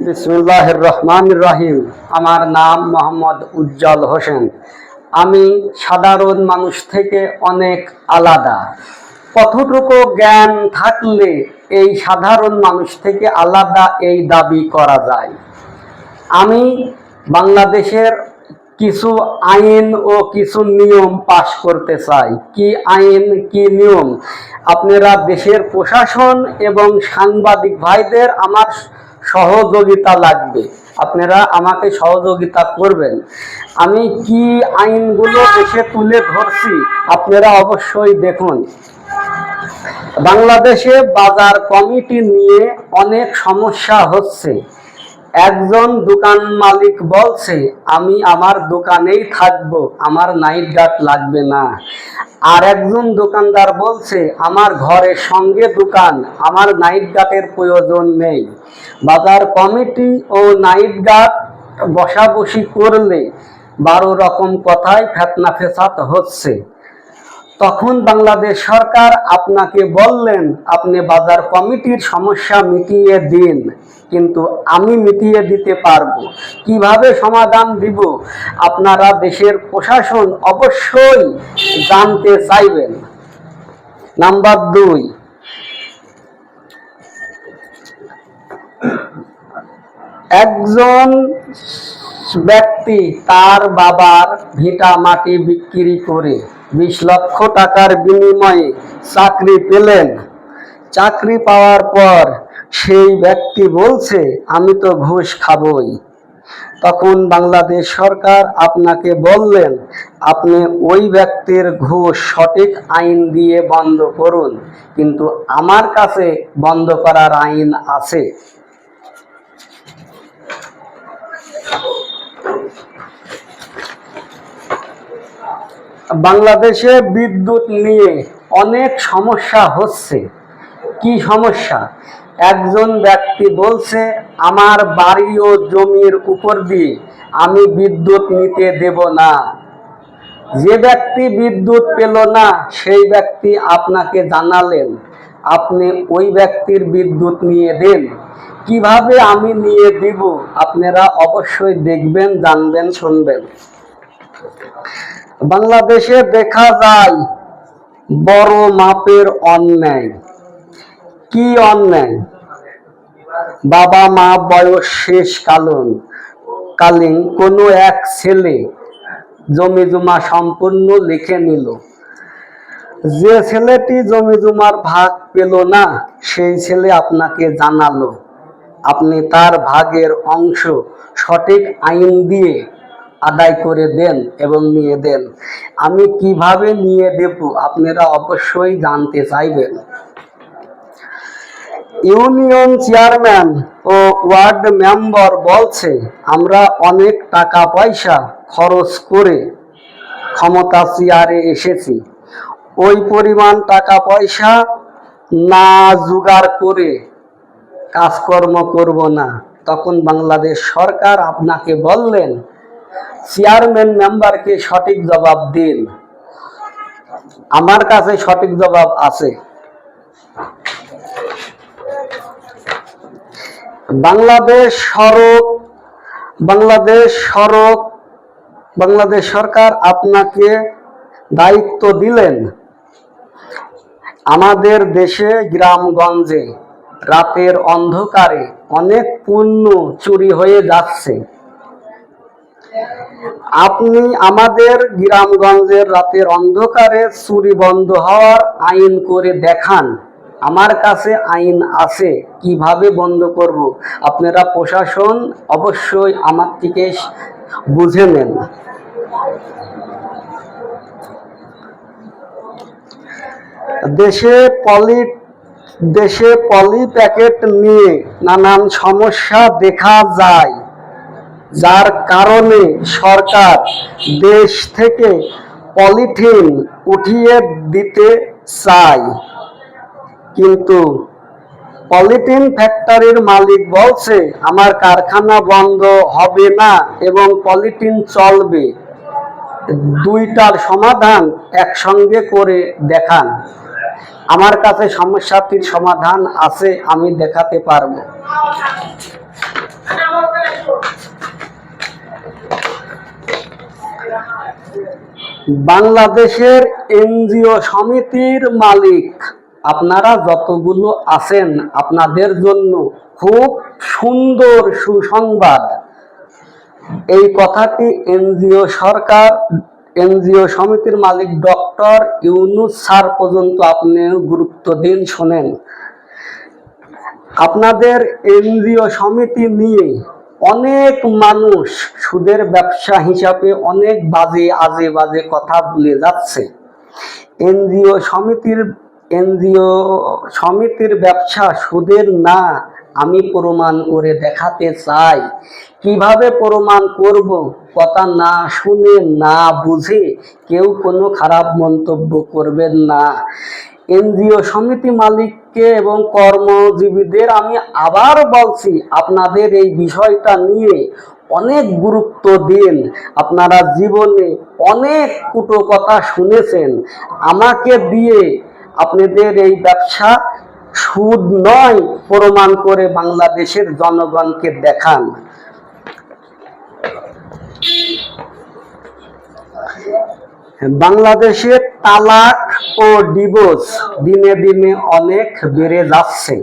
বিসমিল্লাহির রহমানির রহিম। আমার নাম মোহাম্মদ উজ্জ্বল হোসেন। আমি সাধারণ মানুষ থেকে অনেক আলাদা। কতটুকু জ্ঞান থাকলে এই সাধারণ মানুষ থেকে আলাদা এই দাবি করা যায়? আমি বাংলাদেশের কিছু আইন ও কিছু নিয়ম পাশ করতে চাই। কি আইন, কি নিয়ম? আপনারা দেশের প্রশাসন এবং সাংবাদিক ভাইদের আমার সহযোগিতা লাগবে। আপনারা আমাকে সহযোগিতা করবেন। আমি কি আইনগুলো দেশে তুলে ধরছি আপনারা অবশ্যই দেখুন। বাংলাদেশে বাজার কমিটি নিয়ে অনেক সমস্যা হচ্ছে। একজন দোকান মালিক বলছে আমি আমার দোকানেই থাকবো, আমার নাইট গার্ড লাগবে না। আর একজন দোকানদার বলছে আমার ঘরের সঙ্গে দোকান, আমার নাইট গার্ডের প্রয়োজন নেই। বাজার কমিটি ও নাইট গার্ড বসাবসি করলে 12 রকম কথায় ফেতনা ফেসাদ হচ্ছে। তখন বাংলাদেশ সরকার আপনাকে বললেন আপনি বাজার কমিটির সমস্যা মিটিয়ে দিন, কিন্তু আমি মিটিয়ে দিতে পারবো। কিভাবে সমাধান দিব আপনারা দেশের প্রশাসন অবশ্যই জানতে চাইবেন। নাম্বার 2, একজন ব্যক্তি তার বাবার ভিটা মাটি বিক্রি করে 20 লক্ষ টাকার বিনিময়ে চাকরি পেলেন। চাকরি পাওয়ার পর সেই ব্যক্তি বলছে আমি তো ঘুষ খাবই। তখন বাংলাদেশ সরকার আপনাকে বললেন আপনি ওই ব্যক্তির ঘুষ সঠিক আইন দিয়ে বন্ধ করুন, কিন্তু আমার কাছে বন্ধ করার আইন আছে। বাংলাদেশে বিদ্যুৎ নিয়ে অনেক সমস্যা হচ্ছে। কি সমস্যা? একজন ব্যক্তি বলছে আমার বাড়ি ও জমির উপর দিয়ে আমি বিদ্যুৎ নিতে দেব না। যে ব্যক্তি বিদ্যুৎ পেল না সেই ব্যক্তি আপনাকে জানালেন আপনি ওই ব্যক্তির বিদ্যুৎ নিয়ে দেন। কিভাবে আমি নিয়ে দিব আপনারা অবশ্যই দেখবেন, জানবেন, শুনবেন। বাংলাদেশে দেখা যায় বড় মাপের অন্যায়। কি অন্যায়? বাবা মা বয়স শেষ কালীন কোনো এক ছেলে জমি জমা সম্পূর্ণ লিখে নিল। যে ছেলেটি জমি জমার ভাগ পেল না সেই ছেলে আপনাকে জানালো আপনি তার ভাগের অংশ সঠিক আইন দিয়ে আদায় করে দেন এবং নিয়ে দেন। আমি কিভাবে নিয়ে দেব আপনারা অবশ্যই জানতে চাইবেন। ইউনিয়ন চেয়ারম্যান ও ওয়ার্ড মেম্বার বলছে আমরা অনেক টাকা পয়সা খরচ করে ক্ষমতা চেয়ারে এসেছি, ওই পরিমাণ টাকা পয়সা না জোগাড় করে কাজকর্ম করব না। তখন বাংলাদেশ সরকার আপনাকে বললেন চেয়ারম্যান মেম্বারকে সঠিক জবাব দিন। আমার কাছে সঠিক জবাব আছে। বাংলাদেশ সরকার আপনাকে দায়িত্ব দিলেন আমাদের দেশে গ্রামগঞ্জে রাতের অন্ধকারে অনেক পণ্য চুরি হয়ে যাচ্ছে। আপনি আমাদের গ্রামগঞ্জের রাতের অন্ধকারে চুরি বন্ধ হওয়ার আইন করে দেখান। আমার কাছে আইন আছে, কিভাবে বন্ধ করব আপনারা প্রশাসন অবশ্যই আমার থেকে বুঝে নেন। দেশে পলি প্যাকেট নিয়ে নানান সমস্যা দেখা যায়, যার কারণে সরকার দেশ থেকে পলিথিন উঠিয়ে দিতে চায়, কিন্তু পলিথিন ফ্যাক্টরির মালিক বলছে আমার কারখানা বন্ধ হবে না এবং পলিথিন চলবে। দুইটার সমাধান একসঙ্গে করে দেখান। আমার কাছে সমস্যাটির সমাধান আছে, আমি দেখাতে পারবো। বাংলাদেশের এনজিও সমিতির মালিক আপনারা যতগুলো আছেন, আপনাদের জন্য খুব সুন্দর সুসংবাদ। এই কথাটি এনজিও সমিতির মালিক ডক্টর ইউনূস স্যার পর্যন্ত আপনি গুরুত্ব দিন, শোনেন। আপনাদের এনজিও সমিতি নিয়ে অনেক মানুষ সুদের ব্যবসা হিসাবে অনেক আজে বাজে কথা বলে যাচ্ছে। এনজিও সমিতির ব্যবসা সুদের না, আমি প্রমাণ করে দেখাতে চাই। কিভাবে প্রমাণ করব? কথা না শুনে না বুঝে কেউ কোনো খারাপ মন্তব্য করবেন না। এনজিও সমিতি মালিককে এবং কর্মজীবীদের আমি আবার বলছি, আপনাদের এই বিষয়টা নিয়ে অনেক গুরুত্ব দিন। আপনারা জীবনে অনেক কুটো কথা শুনেছেন, আমাকে দিয়ে আপনাদের এই ব্যবসা সুদ নয় প্রমাণ করে বাংলাদেশের জনগণকে দেখান। বাংলাদেশে তালাক ও ডিভোর্স দিনে দিনে অনেক বেড়ে যাচ্ছে।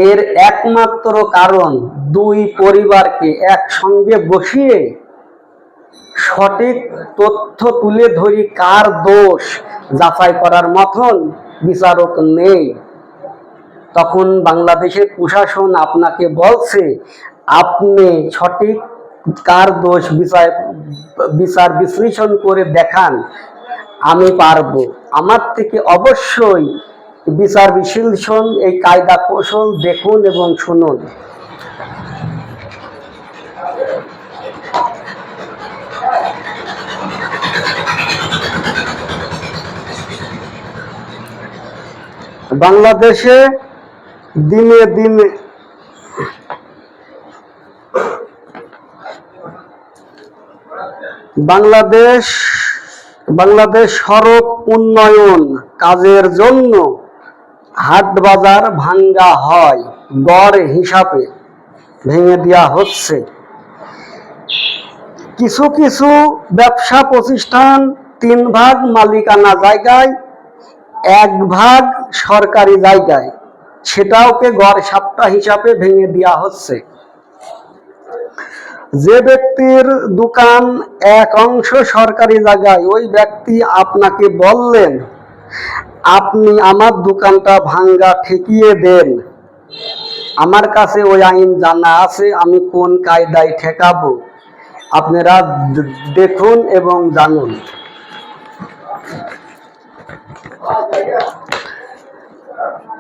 এর একমাত্র কারণ দুই পরিবারকে একসঙ্গে বসিয়ে সঠিক তথ্য তুলে ধরি কার দোষ যাচাই করার মতন বিচারক নেই। তখন বাংলাদেশের প্রশাসন আপনাকে বলছে আপনি সঠিক কার দোষ বিচার বিশ্লেষণ করে দেখান। আমি পারবো, আমার থেকে অবশ্যই বিচার বিশ্লেষণ এই কায়দা কৌশল দেখুন এবং শুনুন। বাংলাদেশে দিনে দিনে বাংলাদেশ সড়ক উন্নয়ন কাজের জন্য হাট বাজার ভাঙ্গা হয়, গড় হিসাবে ভেঙে দেওয়া হচ্ছে। কিছু কিছু ব্যবসা প্রতিষ্ঠান 3 ভাগ মালিকানা জায়গায়, 1 ভাগ সরকারি জায়গায়, সেটাওকে গড় সাপ্তাহ হিসাবে ভেঙে দেওয়া হচ্ছে। যে ব্যক্তির দোকান এক অংশ সরকারি জায়গায়, ওই ব্যক্তি আপনাকে বললেন আপনি আমার দোকানটা ভাঙ্গা ঠেকিয়ে দেন। আমার কাছে ওই আইন জানা আছে, আমি কোন কায়দায় ঠেকাবো আপনারা দেখুন এবং জানুন।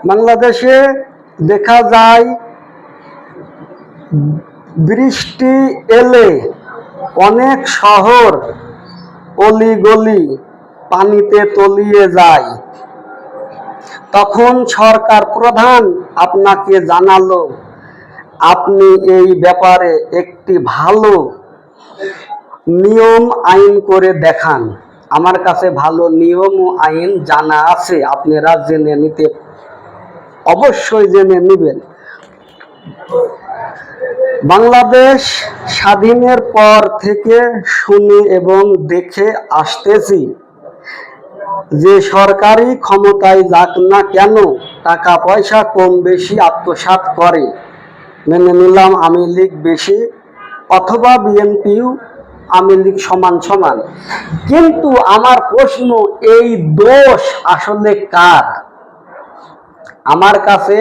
বাংলাদেশে দেখা যায় বৃষ্টি এলে অনেক শহর অলিগলি পানিতে তলিয়ে যায়। তখন সরকার প্রধান আপনাকে জানালো আপনি এই ব্যাপারে একটি ভালো নিয়ম আইন করে দেখান। আমার কাছে ভালো নিয়ম ও আইন জানা আছে, আপনারা জেনে নিতে অবশ্যই জেনে নেবেন। বাংলাদেশ স্বাধীনের পর থেকে শুনি এবং দেখে আসতেছি যে সরকারি ক্ষমতায় যাক না কেন টাকা পয়সা কম বেশি আত্মসাৎ করে। মেনে নিলাম আওয়ামী লীগ বেশি অথবা বিএনপিও আওয়ামী লীগ সমান সমান, কিন্তু আমার প্রশ্ন এই দোষ আসলে কার? আমার কাছে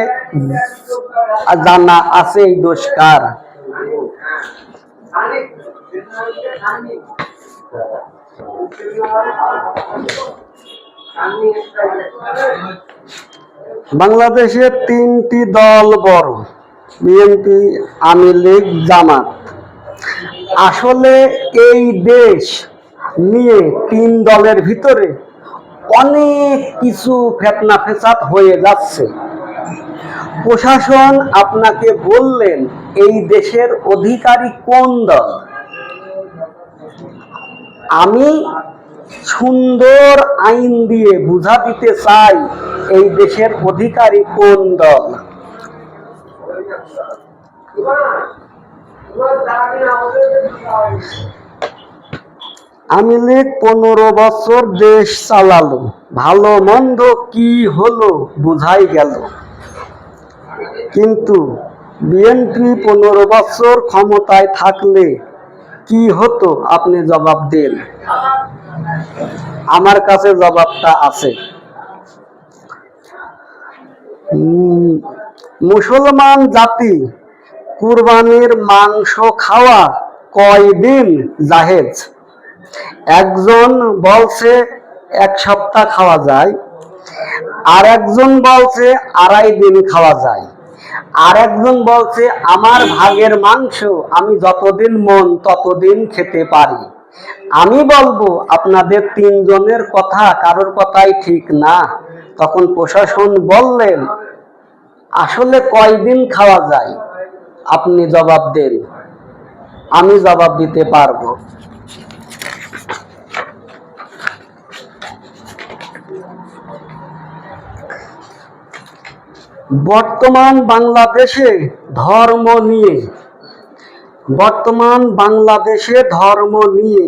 জানা আছে এই দোষ কার। বাংলাদেশে 3টি দল বড়, বিএনপি, আওয়ামী লীগ, জামাত। আসলে এই দেশ নিয়ে 3 দলের ভিতরে অনেক কিছু ফেতনা ফেসাদ হয়ে যাচ্ছে। প্রশাসন আপনাকে বললেন এই দেশের অধিকারী কোন দল। আমি সুন্দর আইন দিয়ে বুঝা দিতে চাই এই দেশের অধিকারী কোন দল। আমি লীগ 15 বছর দেশ চালালো, ভালো মন্দ কি হলো বুঝাই গেল। কিন্তু বিএনপি 15 বছর ক্ষমতায় থাকলে কি হতো আপনি জবাব দেন। আমার কাছে জবাবটা আছে। মুসলমান জাতি কুরবানির মাংস খাওয়া কয়দিন জাহেজ? একজন বলছে 1 সপ্তাহ খাওয়া যায়, আর একজন বলছে 2.5 দিন খাওয়া যায়, আর একজন বলছে আমার ভাগের মাংস আমি যতদিন মন ততদিন খেতে পারি। আমি বলবো আপনাদের 3 জনের কথা কারোর কথাই ঠিক না। তখন প্রশাসন বললেন আসলে কয়দিন খাওয়া যায় আপনি জবাব দেন, আমি জবাব দিতে পারবো। বর্তমান বাংলাদেশে ধর্ম নিয়ে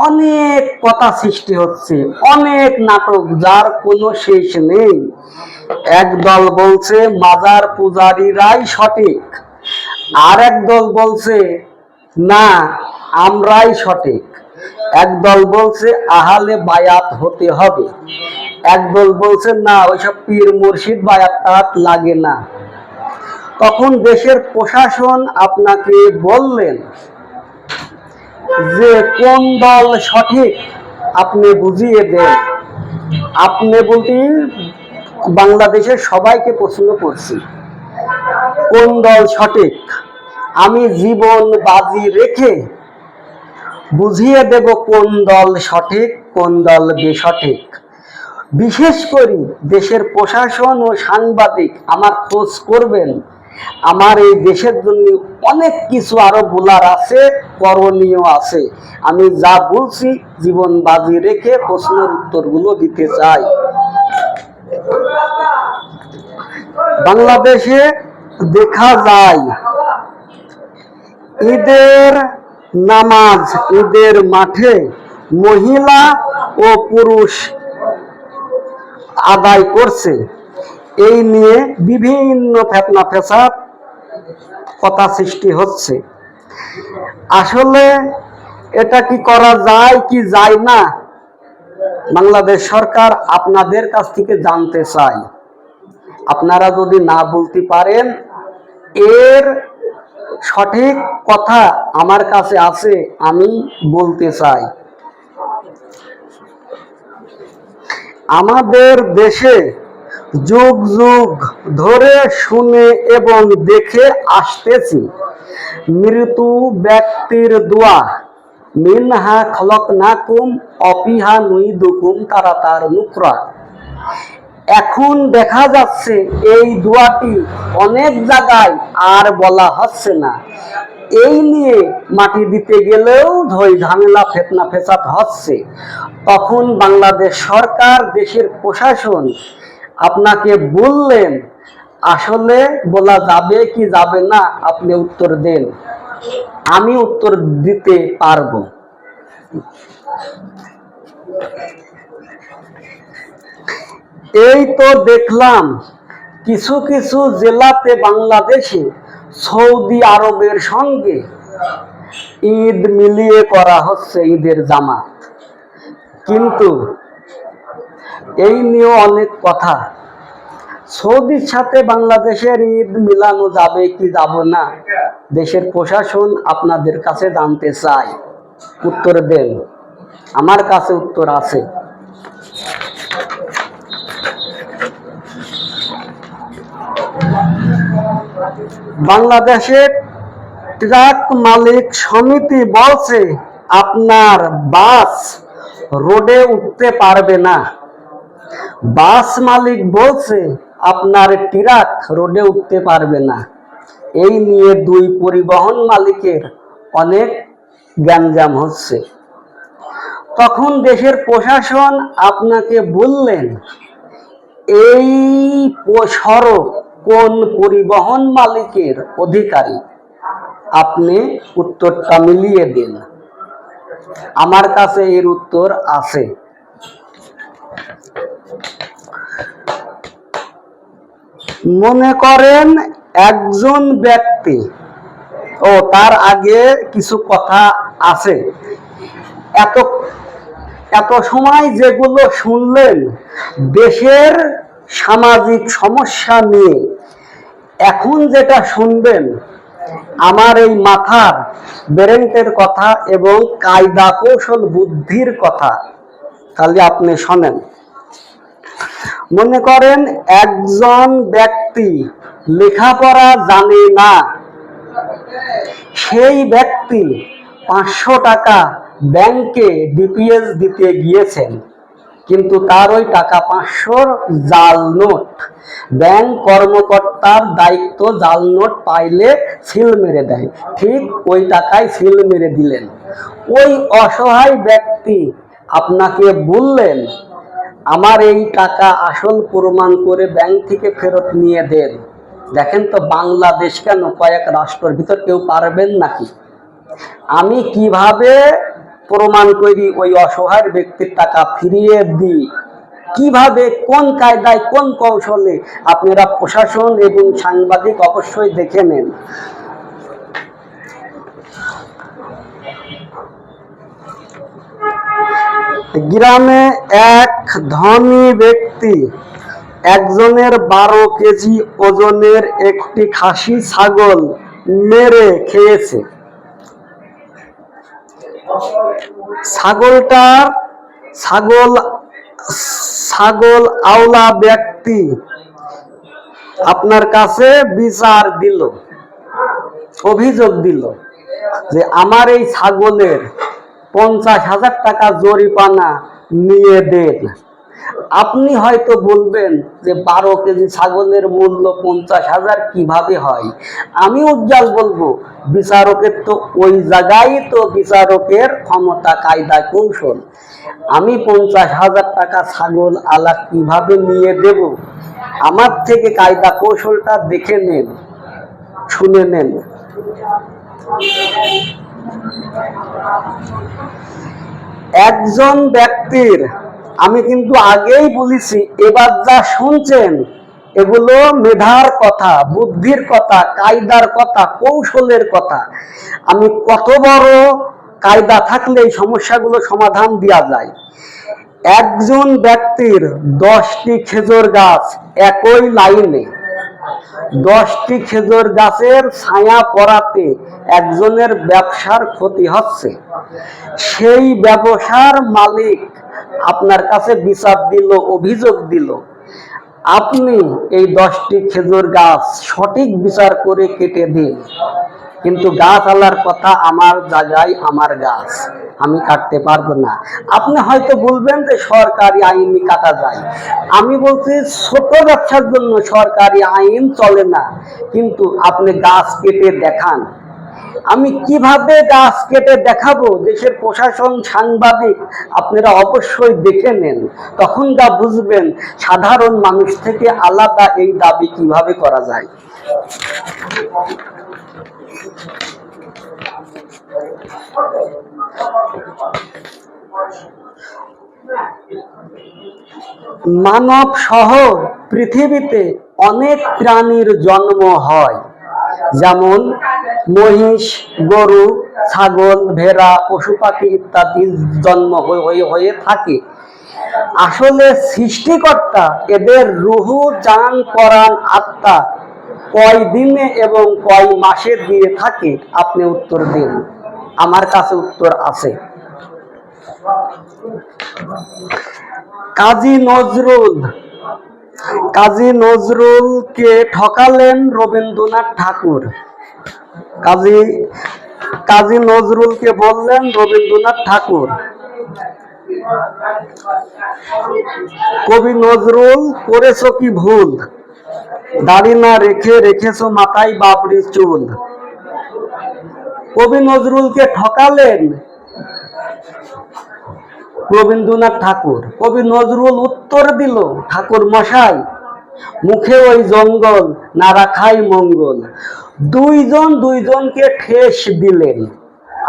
অনেক কথা সৃষ্টি হচ্ছে, অনেক নাটক যার কোনো শেষ নেই। একদল বলছে মাজার পূজারীরাই সঠিক, আর একদল বলছে না আমরাই সঠিক। একদল বলছে আহলে বায়াত হতে হবে, একদল বলছে না ওইসব পীর মুর্শিদ বায়াত লাগে না। তখন দেশের প্রশাসন আপনাকে বললেন যে কোন দল সঠিক আপনি বুঝিয়ে দেন। আপনি বলতে বাংলাদেশের সবাইকে প্রশ্ন করছি কোন দল সঠিক। আমি জীবন বাজি রেখে বুঝিয়ে দেব কোন দল সঠিক কোন দল বেসঠিক। বিশেষ করে দেশের প্রশাসন ও সাংবাদিক আমার খোঁজ করবেন। আমার এই দেশের জন্য অনেক কিছু আরো বলার আছে, করণীয় আছে। আমি যা বলছি জীবন বাজি রেখে প্রশ্নের উত্তরগুলো দিতে চাই। বাংলাদেশে দেখা যায় ঈদের নামাজ, ঈদের মাঠে মহিলা ও পুরুষ আদায় করছে। এই নিয়ে বিভিন্ন ফেতনা ফেসাদ কথা সৃষ্টি হচ্ছে। আসলে এটা কি করা যায় কি যায় না, বাংলাদেশ সরকার আপনাদের কাছ থেকে জানতে চাই। আপনারা যদি না বলতে পারেন, এর সঠিক কথা আমার কাছে আছে, আমি বলতে চাই। আমাদের দেশে যুগ যুগ ধরে শুনে এবং দেখে আসতেছি মৃত ব্যক্তির দোয়া মিনহা খলকনাকুম অফিহা নুইদুকুম তারাতার নুকরা। এখন দেখা যাচ্ছে এই দোয়াটি অনেক জায়গায় আর বলা হচ্ছে না। এই নিয়ে মাটি দিতে গেলেও ঝামেলা ফেতনা ফেসাদ হচ্ছে। তখন বাংলাদেশ সরকার দেশের প্রশাসন আপনাকে বললেন আসলে বলা যাবে কি যাবে না আপনি উত্তর দেন, আমি উত্তর দিতে পারবো। এই তো দেখলাম কিছু কিছু জেলাতে বাংলাদেশে সৌদি আরবের সঙ্গে ঈদ মিলিয়ে করা হচ্ছে, ঈদের জামাত। কিন্তু এই নিয়ে অনেক কথা। সৌদির সাথে বাংলাদেশের ঈদ মিলানো যাবে কি যাবে না, দেশের প্রশাসন আপনাদের কাছে জানতে চায়, উত্তর দেন। আমার কাছে উত্তর আছে। বাংলাদেশের ট্রাক মালিক সমিতি বলছে আপনার বাস রোডে উঠতে পারবে না। বাস মালিক বলছে আপনার ট্রাক রোডে উঠতে পারবে না। এই নিয়ে দুই পরিবহন মালিকের অনেক গ্যাঞ্জাম হচ্ছে। তখন দেশের প্রশাসন আপনাকে বললেন এই সড়ক কোন পরিবহন মালিকের অধিকারী, আপনি উত্তরটা মিলিয়ে দিন। আমার কাছে এর উত্তর আছে। মনে করেন একজন ব্যক্তি, তার আগে কিছু কথা আছে। এত এত সময় যেগুলো শুনলেন দেশের সামাজিক সমস্যা নিয়ে, এখন যেটা শুনবেন আমার এই মাথার ব্রেনের কথা এবং কায়দা কৌশল বুদ্ধির কথা। তাহলে আপনি শোনেন। মনে করেন একজন ব্যক্তি লেখাপড়া জানে না, সেই ব্যক্তি 500 টাকা ব্যাংকে ডিপিএস দিতে গিয়েছেন, কিন্তু তার ওই টাকা 500 জাল নোট। ব্যাংক কর্মকর্তার দায়িত্ব জাল নোট পাইলে সিল মেরে দেয়, ঠিক ওই টাকায় সিল মেরে দিলেন। ওই অসহায় ব্যক্তি আপনাকে বললেন আমার এই টাকা আসল প্রমাণ করে ব্যাংক থেকে ফেরত নিয়ে দেন। দেখেন তো বাংলাদেশ কেন, কয়েক রাষ্ট্রের ভিতর কেউ পারবেন নাকি? আমি কিভাবে প্রমাণ করি ওই অসহায় ব্যক্তির টাকা ফিরিয়ে দিই? কিভাবে, কোন কায়দায়, কোন কৌশলে? আপনারা প্রশাসন এবং সাংবাদিক অবশ্যই দেখে নেন। গ্রামে এক ধনী ব্যক্তি একজনের 12 কেজি ওজনের একটি খাসি ছাগল মেরে খেয়েছে। ছাগল আওলা ব্যক্তি আপনার কাছে বিচার দিল, অভিযোগ দিল যে আমার এই ছাগলের 50,000 টাকা জরিমানা নিয়ে দেন। আপনি হয়তো বলবেন যে 12 কেজি ছাগলের মূল্য 50,000 কিভাবে হয়? আমি উজ্জ্বল বলবো বিচারকের তো ওই জায়গায় তো বিচারকের ক্ষমতা, কায়দা কৌশল। আমি 50,000 টাকা ছাগল আলা কিভাবে নিয়ে দেব? আমার থেকে কায়দা কৌশলটা দেখে নেন, শুনে নেন। একজন ব্যক্তির, আমি কিন্তু আগেই বলেছি, এবার যা শুনছেন এগুলো মেধার কথা, বুদ্ধির কথা, কায়দার কথা, কৌশলের কথা। আমি কত বড় কায়দা থাকলে এই সমস্যাগুলো সমাধান দেওয়া যায়। একজন ব্যক্তির 10টি খেজুর গাছ একই লাইনে, 10টি খেজুর গাছের ছায়া পড়াতে একজনের ব্যবসার ক্ষতি হচ্ছে। সেই ব্যবসার মালিক আপনার কাছে বিচার দিল, অভিযোগ দিল, আপনি এই 10টি খেজুর গাছ সঠিক বিচার করে কেটে দিন, কিন্তু গাছ আলার কথা আমার জায়গায় আমার গাছ, আমি কাটতে পারবো না। আপনি হয়তো বলবেন যে সরকারি আইনই কাটা যায়। আমি বলছি ছোট ব্যবসার জন্য সরকারি আইন চলে না, কিন্তু আপনি গাছ কেটে দেখান। আমি কিভাবে গাছ কেটে দেখাবো? দেশের প্রশাসন, সাংবাদিক আপনারা অবশ্যই দেখে নেন, তখন যা বুঝবেন সাধারণ মানুষ থেকে আলাদা এই দাবি কিভাবে করা যায়। মানব সহ পৃথিবীতে অনেক প্রাণীর জন্ম হয়, যেমন মহিষ, গরু, ছাগল, ভেড়া, পশু পাখি ইত্যাদি জন্ম হয়ে থাকে। আসলে সৃষ্টিকর্তা এদের রুহু, জান, পরাণ, আত্মা কয় দিনে এবং কয় মাসে দিয়ে থাকে? আপনি উত্তর দিন, আমার কাছে উত্তর আছে। কাজী নজরুলকে ঠকালেন রবীন্দ্রনাথ ঠাকুর। কাজী নজরুলকে বললেন রবীন্দ্রনাথ ঠাকুর, কবি নজরুল করেছো কি ভুল, দাড়ি না রেখেছো মাথায় বাবরি চুল। কবি নজরুলকে ঠকালেন রবীন্দ্রনাথ ঠাকুর। কবি নজরুল উত্তর দিল, ঠাকুর মশাই মুখে ওই জঙ্গল, না রাখাই মঙ্গল। দুইজনকে ঠেস দিলেন।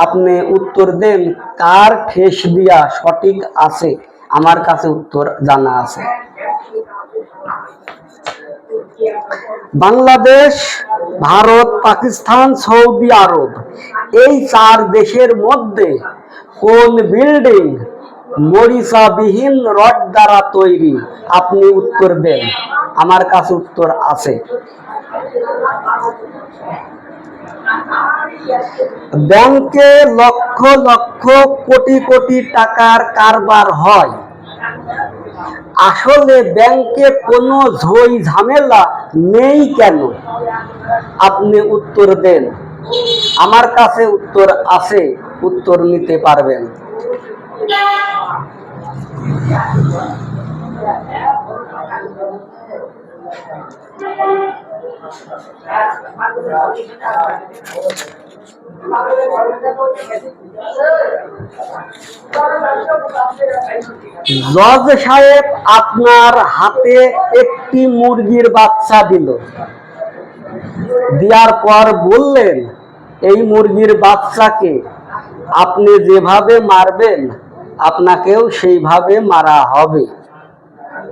আপনি উত্তর দেন কার ঠেস দিয়া সঠিক আছে। আমার কাছে উত্তর জানা আছে। বাংলাদেশ, ভারত, পাকিস্তান, সৌদি আরব, এই 4 দেশের মধ্যে কোন বিল্ডিং মরিচাবিহীন রড দ্বারা তৈরি? আপনি উত্তর দেন। আমার কাছে উত্তর আছে। ব্যাংকে লক্ষ লক্ষ কোটি কোটি টাকার কারবার হয়, আসলে ব্যাংকে কোনো ঝই ঝামেলা নেই কেন? আপনি উত্তর দেন। আমার কাছে উত্তর আছে, উত্তর নিতে পারবেন। জজ সাহেব আপনার হাতে একটি মুরগির বাচ্চা দিল, দেওয়ার পর বললেন এই মুরগির বাচ্চাকে আপনি যেভাবে মারবেন আপনাকেও সেইভাবে মারা হবে,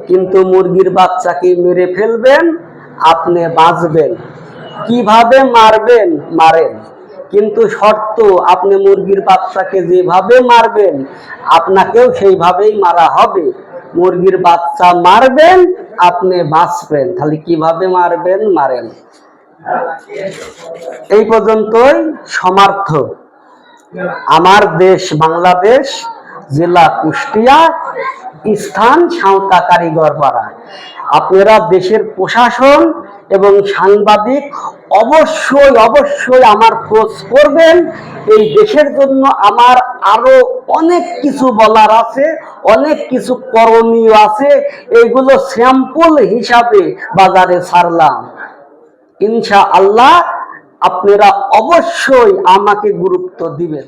কিন্তু মুরগির বাচ্চাকে মেরে ফেলবেন, আপনি বাঁচবেন। কিভাবে মারবেন মারেন, কিন্তু শর্ত আপনি মুরগির বাচ্চাকে যেভাবে মারবেন আপনাকেও সেইভাবেই মারা হবে। মুরগির বাচ্চা মারবেন, আপনি বাঁচবেন, খালি কিভাবে মারবেন মারেন। এই পর্যন্তই সমার্থ। আমার দেশ বাংলাদেশ, জেলা কুষ্টিয়া, স্থান সাঁওতা কারিগর পাড়া। আপনারা দেশের প্রশাসন এবং সাংবাদিক অবশ্যই অবশ্যই আমার খোঁজ করবেন। এই দেশের জন্য আমার আরো অনেক কিছু বলার আছে, অনেক কিছু করণীয় আছে, এইগুলো স্যাম্পল হিসাবে বাজারে ছাড়লাম। ইনশাআল্লাহ আপনারা অবশ্যই আমাকে গুরুত্ব দিবেন।